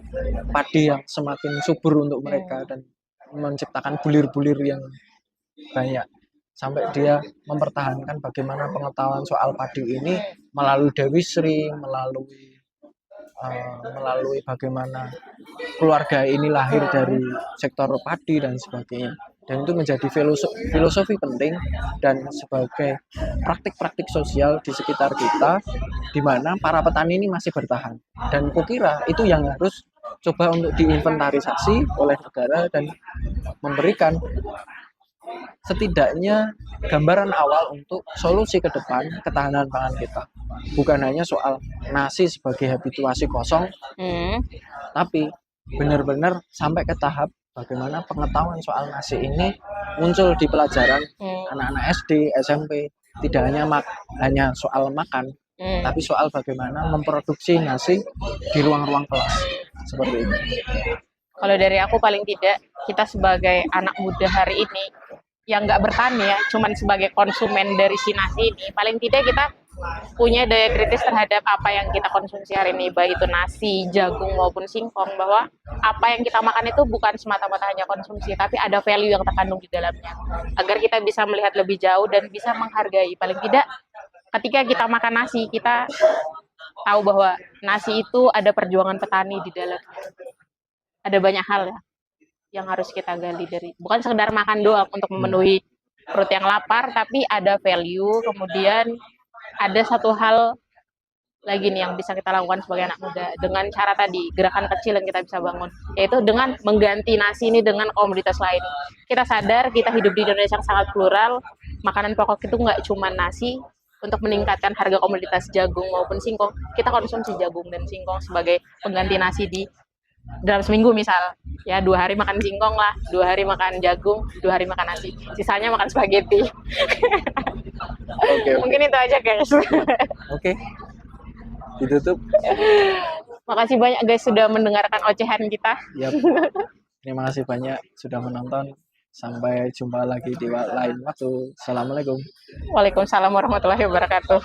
padi yang semakin subur untuk mereka, dan menciptakan bulir-bulir yang banyak, sampai dia mempertahankan bagaimana pengetahuan soal padi ini melalui Dewi Sri, melalui bagaimana keluarga ini lahir dari sektor padi dan sebagainya. Dan itu menjadi filosofi penting dan sebagai praktik-praktik sosial di sekitar kita, di mana para petani ini masih bertahan. Dan kukira itu yang harus coba untuk diinventarisasi oleh negara dan memberikan setidaknya gambaran awal untuk solusi ke depan ketahanan pangan kita. Bukan hanya soal nasi sebagai habituasi kosong, tapi benar-benar sampai ke tahap bagaimana pengetahuan soal nasi ini muncul di pelajaran anak-anak SD, SMP, tidak hanya soal makan, tapi soal bagaimana memproduksi nasi di ruang-ruang kelas seperti itu. Kalau dari aku paling tidak, kita sebagai anak muda hari ini yang nggak bertani ya, cuman sebagai konsumen dari si nasi ini, paling tidak kita punya daya kritis terhadap apa yang kita konsumsi hari ini, baik itu nasi, jagung maupun singkong, bahwa apa yang kita makan itu bukan semata-mata hanya konsumsi, tapi ada value yang terkandung di dalamnya, agar kita bisa melihat lebih jauh dan bisa menghargai. Paling tidak ketika kita makan nasi, kita tahu bahwa nasi itu ada perjuangan petani di dalamnya. Ada banyak hal ya yang harus kita gali, dari bukan sekedar makan doang untuk memenuhi perut yang lapar, tapi ada value. Kemudian ada satu hal lagi nih yang bisa kita lakukan sebagai anak muda dengan cara tadi, gerakan kecil yang kita bisa bangun, yaitu dengan mengganti nasi ini dengan komoditas lain. Kita sadar kita hidup di Indonesia yang sangat plural, makanan pokok itu nggak cuma nasi. Untuk meningkatkan harga komoditas jagung maupun singkong, kita konsumsi jagung dan singkong sebagai pengganti nasi di dalam seminggu. Misal ya 2 hari makan singkong lah, 2 hari makan jagung, 2 hari makan nasi, sisanya makan spaghetti. Okay. Mungkin itu aja guys. Oke. Ditutup. Makasih banyak guys sudah mendengarkan ocehan kita. Yap. Terima kasih banyak sudah menonton. Sampai jumpa lagi di lain waktu. Assalamualaikum. Waalaikumsalam warahmatullahi wabarakatuh.